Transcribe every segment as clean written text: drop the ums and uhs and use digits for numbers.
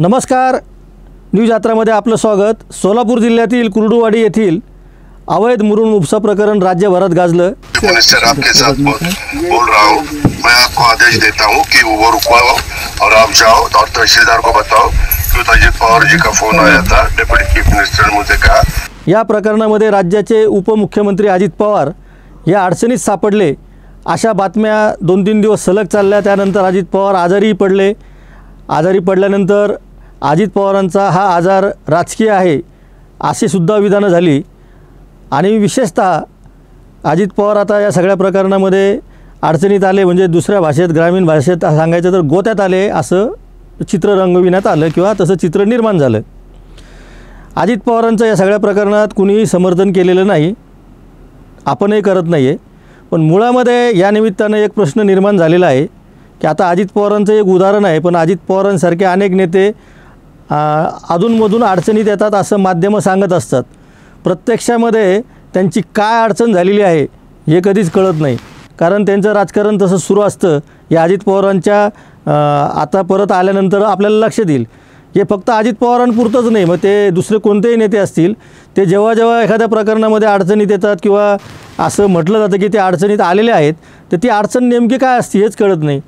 नमस्कार, न्यूज यात्रामध्ये आपलं स्वागत। सोलापूर जिल्ह्यातील कुर्डुवाडी येथील अवैध मुरुम उपसा प्रकरण राज्यभरात गाजलं। मिनिस्टर आपके साथ बोल रहा हूँ, मैं आपको आदेश देता हूँ कि वो रुकवाओ और आप जाओ और तहसीलदार को बताओ कि अजित पवार जी का फोन आया था, डिप्टी चीफ मिनिस्टर ने मुझे कहा। या प्रकरणामध्ये राज्याचे उपमुख्यमंत्री अजित पवार या अडचणीत सापडले अशा बातम्या 2-3 दिवस सलग चालल्या। त्यानंतर अजित पवार आजारी पडले। आजारी पडल्यानंतर अजित पवारांचा हा आजार राजकीय आहे अशी सुद्धा विधानं झाली आणि विशेषतः अजित पवार आता या सगळ्या प्रकरणामध्ये अडचणीत आले, म्हणजे दुसऱ्या भाषेत ग्रामीण भाषेत सांगायचं तर गोत्यात आले असं चित्र रंगविण्यात आलं किंवा तसं चित्र निर्माण झालं। अजित पवारांचं या सगळ्या प्रकरणात कुणीही समर्थन केलेलं नाही, आपणही करत नाही आहे। पण मुळामध्ये या निमित्तानं एक प्रश्न निर्माण झालेला आहे की आता अजित पवारांचं एक उदाहरण आहे, पण अजित पवारांसारखे अनेक नेते अधूनमधून अडचणीत येतात असं माध्यमं सांगत असतात। प्रत्यक्षामध्ये त्यांची काय अडचण झालेली आहे हे कधीच कळत नाही, कारण त्यांचं राजकारण तसं सुरू असतं। या अजित पवारांच्या आता परत आल्यानंतर आपल्याला लक्षात येईल। हे फक्त अजित पवारांपुरतंच नाही, मग ते दुसरे कोणतेही नेते असतील, ते जेव्हा जेव्हा एखाद्या प्रकरणामध्ये अडचणीत येतात किंवा असं म्हटलं जातं की ते अडचणीत आलेले आहेत, तर ती अडचण नेमकी काय असते हेच कळत नाही।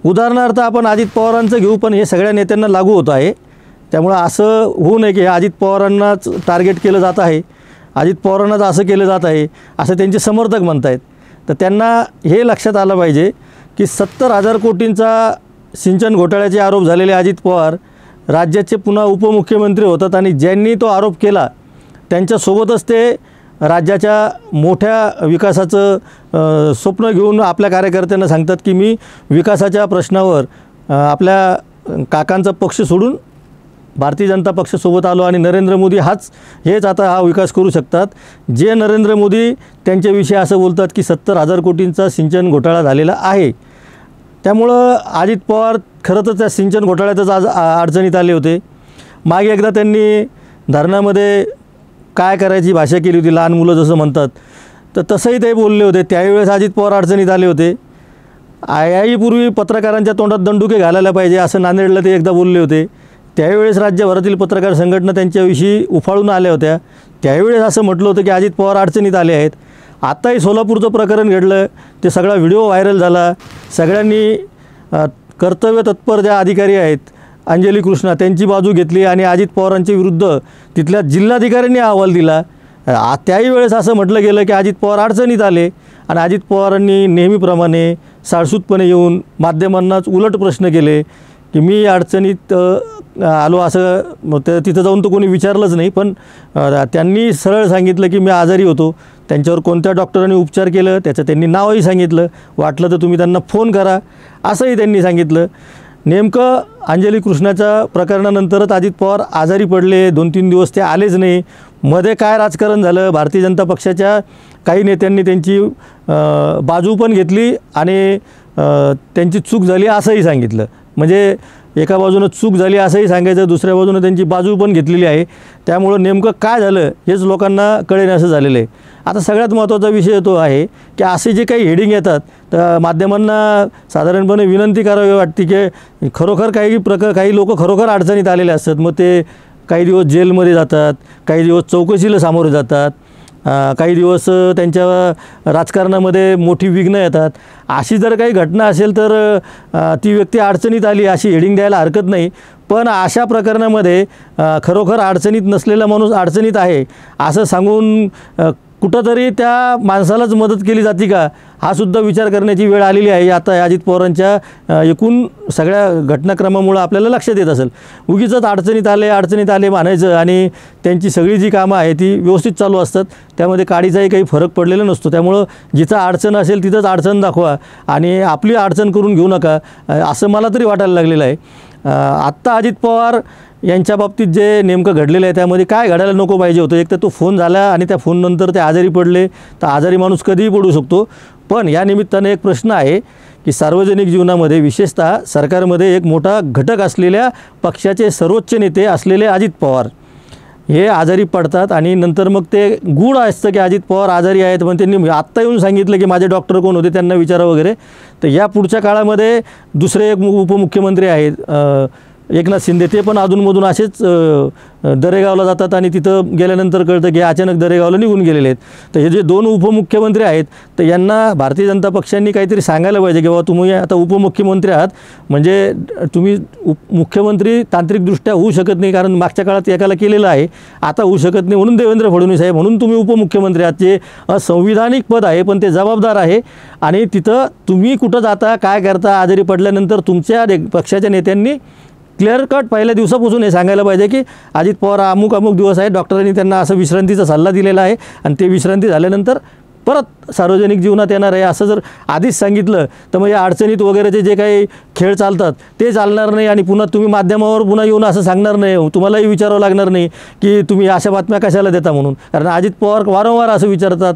उदाहरणार्थ आपण अजित पवारांचं घेऊ, पण हे सगळ्या नेत्यांना लागू होत आहे। त्यामुळे असं होऊ नये की अजित पवारांनाच टार्गेट केलं जात आहे, अजित पवारांनाच असं केलं जात आहे असं त्यांचे समर्थक म्हणत आहेत। तर त्यांना हे लक्षात आलं पाहिजे की 70,000 कोटींचा सिंचन घोटाळ्याचे आरोप झालेले अजित पवार राज्याचे पुन्हा उपमुख्यमंत्री होतात आणि ज्यांनी तो आरोप केला त्यांच्यासोबतच ते राज्याच्या मोठ्या विकासाचं स्वप्न घेऊन आपल्या कार्यकर्त्यांना सांगतात की मी विकासाच्या प्रश्नावर आपल्या काकांचा पक्ष सोडून भारतीय जनता पक्षासोबत आलो आणि नरेंद्र मोदी हेच आता हा विकास करू शकतात। जे नरेंद्र मोदी त्यांच्याविषयी असं बोलतात की 70,000 कोटींचा सिंचन घोटाळा झालेला आहे। त्यामुळं अजित पवार खरं तर त्या सिंचन घोटाळ्यातच आज अडचणीत आले होते। मागे एकदा त्यांनी धरणामध्ये काय करायची भाषा केली होती, लहान मुलं जसं म्हणतात, तर तसंही ते बोलले होते। त्यावेळेस अजित पवार अडचणीत आले होते। याहीपूर्वी पत्रकारांच्या तोंडात दंडुके घालायला पाहिजे असं नांदेडला ते एकदा बोलले होते। त्यावेळेस राज्यभरातील पत्रकार संघटना त्यांच्याविषयी उफाळून आल्या होत्या। त्यावेळेस असं म्हटलं होतं की अजित पवार अडचणीत आले आहेत। आताही सोलापूरचं प्रकरण घडलं, ते सगळा व्हिडिओ व्हायरल झाला। सगळ्यांनी कर्तव्य तत्पर ज्या अधिकारी आहेत अंजली कृष्णा त्यांची बाजू घेतली आणि अजित पवारांच्या विरुद्ध तिथल्या जिल्हाधिकाऱ्यांनी अहवाल दिला। त्याही वेळेस असं म्हटलं गेलं की अजित पवार अडचणीत आले आणि अजित पवारांनी नेहमीप्रमाणे साळसूतपणे येऊन माध्यमांनाच उलट प्रश्न केले की मी अडचणीत आलो असं। तिथं जाऊन तर कोणी विचारलंच नाही, पण त्यांनी सरळ सांगितलं की मी आजारी होतो। त्यांच्यावर कोणत्या डॉक्टरांनी उपचार केलं त्याचं त्यांनी नावही सांगितलं, वाटलं तर तुम्ही त्यांना फोन करा असंही त्यांनी सांगितलं। नेमकं अंजली कृष्णाच्या प्रकरणानंतरच अजित पवार आजारी पडले, 2-3 दिवस ते आलेच नाही। मध्ये काय राजकारण झालं, भारतीय जनता पक्षाच्या काही नेत्यांनी त्यांची बाजू पण घेतली आणि त्यांची चूक झाली असंही सांगितलं। म्हणजे एका बाजूनं चूक झाली असंही सांगायचं, दुसऱ्या बाजूनं त्यांची बाजू पण घेतलेली आहे। त्यामुळं नेमकं काय झालं हेच लोकांना कळेन असं झालेलं आहे। आता सगळ्यात महत्त्वाचा विषय तो आहे की असे जे काही हेडिंग येतात तर माध्यमांना साधारणपणे विनंती करावी वाटते की खरोखर काही लोक खरोखर अडचणीत आलेले असतात, मग ते काही दिवस जेलमध्ये जातात, काही दिवस चौकशीला सामोरे जातात, काही दिवस त्यांच्या राजकारणामध्ये मोठी विघ्न येतात। अशी जर काही घटना असेल तर ती व्यक्ती अडचणीत आली अशी हेडिंग द्यायला हरकत नाही। पण अशा प्रकरणामध्ये खरोखर अडचणीत नसलेला माणूस अडचणीत आहे असं सांगून कुठंतरी त्या माणसालाच मदत केली जाते का हा सुद्धा विचार करण्याची वेळ आलेली आहे। आता अजित पवारांच्या एकूण सगळ्या घटनाक्रमामुळे आपल्याला लक्षात येत असेल। उगीचच अडचणीत आले म्हणायचं आणि त्यांची सगळी जी कामं आहे ती व्यवस्थित चालू असतात, त्यामध्ये काडीचाही काही फरक पडलेला नसतो। त्यामुळं जिथं अडचण असेल तिथंच अडचण दाखवा आणि आपली अडचण करून घेऊ नका असं मला तरी वाटायला लागलेलं आहे। आत्ता अजित पवार यांच्या बाबतीत जे नेमकं घडलेलं आहे त्यामध्ये काय घडायला नको पाहिजे होतं। एक तर तो फोन झाला आणि त्या फोननंतर ते आजारी पडले, तर आजारी माणूस कधीही पडू शकतो। पण या निमित्ताने एक प्रश्न आहे की सार्वजनिक जीवनामध्ये विशेषतः सरकारमध्ये एक मोठा घटक असलेल्या पक्षाचे सर्वोच्च नेते असलेले अजित पवार हे आजारी पडतात आणि नंतर मग ते गूढ असतं की अजित पवार आजारी आहेत, पण त्यांनी आत्ता येऊन सांगितलं की माझे डॉक्टर कोण होते त्यांना विचारा वगैरे। तर या पुढच्या काळामध्ये दुसरे एक उपमुख्यमंत्री आहेत एकनाथ शिंदे ते पण अधूनमधून असेच दरेगावला जातात आणि तिथं गेल्यानंतर कळतं की अचानक दरेगावला निघून गेलेले आहेत. तर हे जे 2 उपमुख्यमंत्री आहेत तर यांना भारतीय जनता पक्षांनी काहीतरी सांगायला पाहिजे की बाबा तुम्ही आता उपमुख्यमंत्री आहात, म्हणजे तुम्ही मुख्यमंत्री तांत्रिकदृष्ट्या होऊ शकत नाही, कारण मागच्या काळात एकाला केलेलं आहे, आता होऊ शकत नाही म्हणून देवेंद्र फडणवीस आहे, म्हणून तुम्ही उपमुख्यमंत्री आहात. जे संविधानिक पद आहे पण ते जबाबदार आहे आणि तिथं तुम्ही कुठं जाता, काय करता, आजारी पडल्यानंतर तुमच्या पक्षाच्या नेत्यांनी क्लिअर कट पहिल्या दिवसापासून हे सांगायला पाहिजे की अजित पवार अमुक दिवस आहे, डॉक्टरांनी त्यांना असं विश्रांतीचा सल्ला दिलेला आहे आणि ते विश्रांती झाल्यानंतर परत सार्वजनिक जीवनात येणार आहे असं जर आधीच सांगितलं तर मग या अडचणीत वगैरेचे जे काही खेळ चालतात ते चालणार नाही आणि पुन्हा तुम्ही माध्यमावर पुन्हा येऊन असं सांगणार नाही, तुम्हालाही विचारावं लागणार नाही की तुम्ही अशा बातम्या कशाला देता म्हणून. कारण अजित पवार वारंवार असं विचारतात,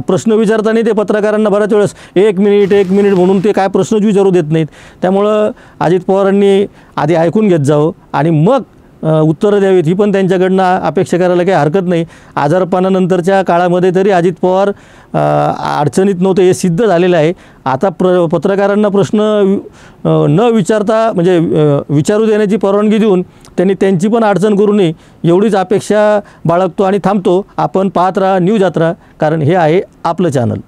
प्रश्न विचारताना ते पत्रकारांना बऱ्याच वेळेस एक मिनिट म्हणून ते काय प्रश्नच विचारू देत नाहीत. त्यामुळं अजित पवारांनी आधी ऐकून घेत जावं आणि मग उत्तरं द्यावीत, ही पण त्यांच्याकडनं अपेक्षा करायला काही हरकत नाही. आजारपणानंतरच्या काळामध्ये तरी अजित पवार अडचणीत नव्हते हे सिद्ध झालेलं आहे. आता पत्रकारांना प्रश्न न विचारता म्हणजे विचारू देण्याची परवानगी देऊन त्यांनी त्यांची पण अडचण करू नये एवढीच अपेक्षा बाळगतो आणि थांबतो. आपण पाहत राहा न्यूज यात्रा, कारण हे आहे आपलं चॅनल.